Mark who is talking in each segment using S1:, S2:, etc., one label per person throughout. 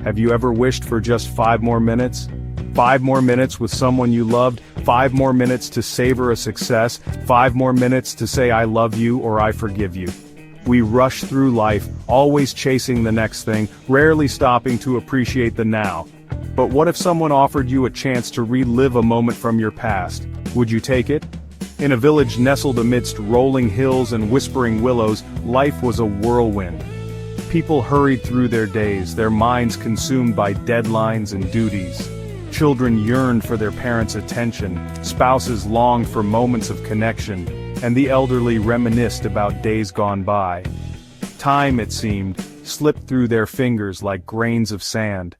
S1: Have you ever wished for just 5 more minutes? 5 more minutes with someone you loved, 5 more minutes to savor a success, 5 more minutes to say I love you or I forgive you. We rush through life, always chasing the next thing, rarely stopping to appreciate the now. But what if someone offered you a chance to relive a moment from your past? Would you take it? In a village nestled amidst rolling hills and whispering willows, life was a whirlwind. People hurried through their days, their minds consumed by deadlines and duties. Children yearned for their parents' attention, spouses longed for moments of connection, and the elderly reminisced about days gone by. Time, it seemed, slipped through their fingers like grains of sand.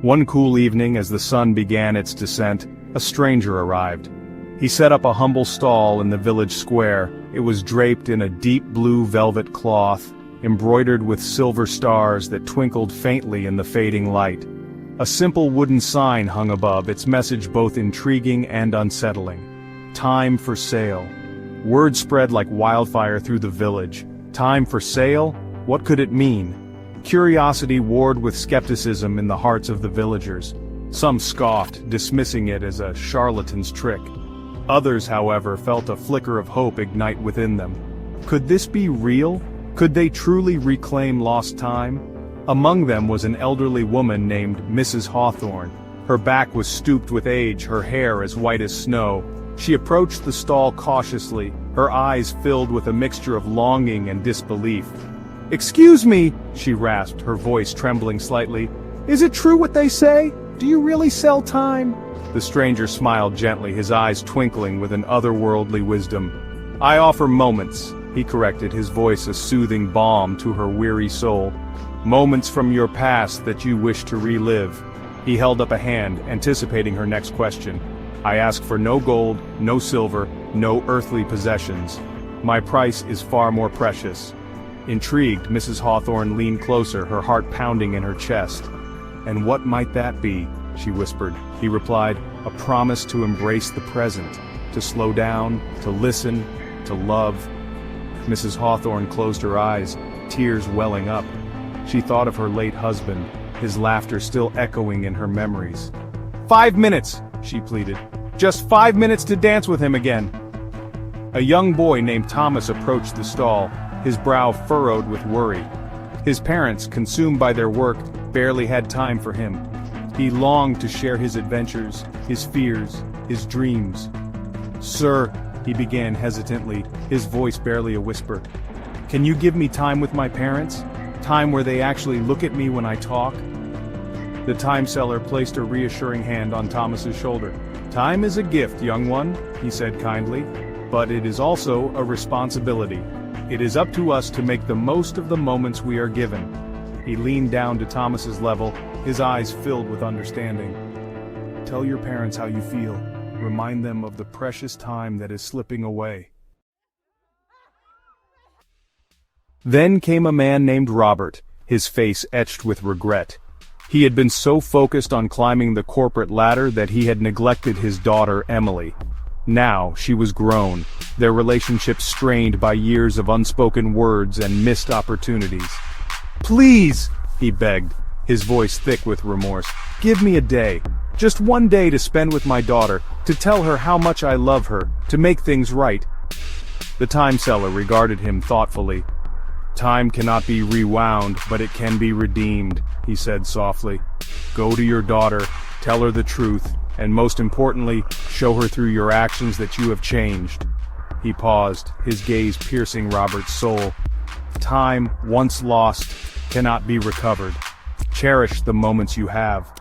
S1: One cool evening, as the sun began its descent, a stranger arrived. He set up a humble stall in the village square. It was draped in a deep blue velvet cloth, embroidered with silver stars that twinkled faintly in the fading light. A simple wooden sign hung above, its message both intriguing and unsettling. Time for sale. Word spread like wildfire through the village. Time for sale? What could it mean? Curiosity warred with skepticism in the hearts of the villagers. Some scoffed, dismissing it as a charlatan's trick. Others, however, felt a flicker of hope ignite within them. Could this be real? Could they truly reclaim lost time? Among them was an elderly woman named Mrs. Hawthorne. Her back was stooped with age, her hair as white as snow. She approached the stall cautiously, her eyes filled with a mixture of longing and disbelief. "Excuse me," she rasped, her voice trembling slightly. "Is it true what they say? Do you really sell time?" The stranger smiled gently, his eyes twinkling with an otherworldly wisdom. "I offer moments," he corrected, his voice a soothing balm to her weary soul. "Moments from your past that you wish to relive." He held up a hand, anticipating her next question. "I ask for no gold, no silver, no earthly possessions. My price is far more precious." Intrigued, Mrs. Hawthorne leaned closer, her heart pounding in her chest. "And what might that be?" she whispered. He replied, "A promise to embrace the present, to slow down, to listen, to love." Mrs. Hawthorne closed her eyes, tears welling up. She thought of her late husband, his laughter still echoing in her memories. 5 minutes, she pleaded. "Just 5 minutes to dance with him again." A young boy named Thomas approached the stall, his brow furrowed with worry. His parents, consumed by their work, barely had time for him. He longed to share his adventures, his fears, his dreams. "Sir," he began hesitantly, his voice barely a whisper, "can you give me time with my parents? Time where they actually look at me when I talk?" The time seller placed a reassuring hand on Thomas's shoulder. "Time is a gift, young one," he said kindly, "but it is also a responsibility. It is up to us to make the most of the moments we are given." He leaned down to Thomas's level, his eyes filled with understanding. "Tell your parents how you feel. Remind them of the precious time that is slipping away." Then came a man named Robert, his face etched with regret. He had been so focused on climbing the corporate ladder that he had neglected his daughter, Emily. Now, she was grown, their relationship strained by years of unspoken words and missed opportunities. "Please," he begged, his voice thick with remorse, "give me a day. Just one day to spend with my daughter, to tell her how much I love her, to make things right." The time seller regarded him thoughtfully. "Time cannot be rewound, but it can be redeemed," he said softly. "Go to your daughter, tell her the truth, and most importantly, show her through your actions that you have changed." He paused, his gaze piercing Robert's soul. "Time, once lost, cannot be recovered. Cherish the moments you have."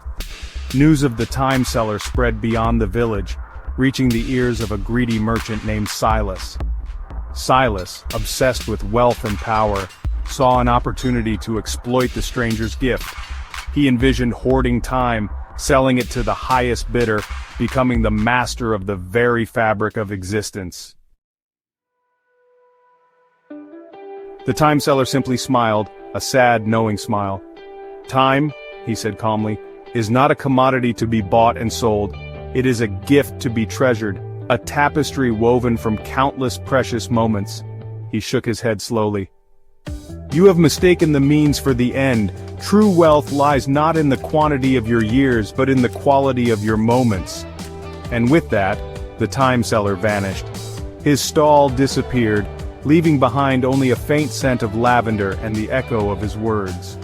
S1: News of the time seller spread beyond the village, reaching the ears of a greedy merchant named Silas. Silas, obsessed with wealth and power, saw an opportunity to exploit the stranger's gift. He envisioned hoarding time, selling it to the highest bidder, becoming the master of the very fabric of existence. The time seller simply smiled, a sad, knowing smile. "Time," he said calmly, "is not a commodity to be bought and sold. It is a gift to be treasured, a tapestry woven from countless precious moments." He shook his head slowly. You have mistaken the means for the end. True wealth lies not in the quantity of your years but in the quality of your moments." And with that, the time seller vanished. His stall disappeared, leaving behind only a faint scent of lavender and the echo of his words.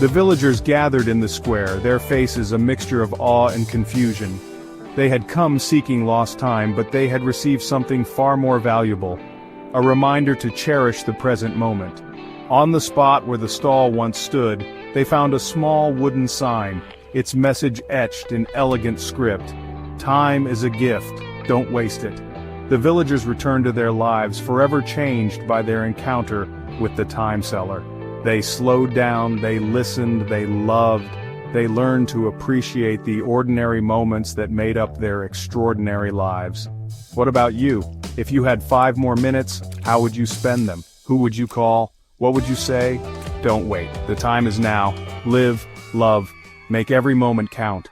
S1: The villagers gathered in the square, their faces a mixture of awe and confusion. They had come seeking lost time, but they had received something far more valuable. A reminder to cherish the present moment. On the spot where the stall once stood, they found a small wooden sign, its message etched in elegant script. "Time is a gift, don't waste it." The villagers returned to their lives, forever changed by their encounter with the time seller. They slowed down, they listened, they loved, they learned to appreciate the ordinary moments that made up their extraordinary lives. What about you? If you had 5 more minutes, how would you spend them? Who would you call? What would you say? Don't wait. The time is now. Live, love, make every moment count.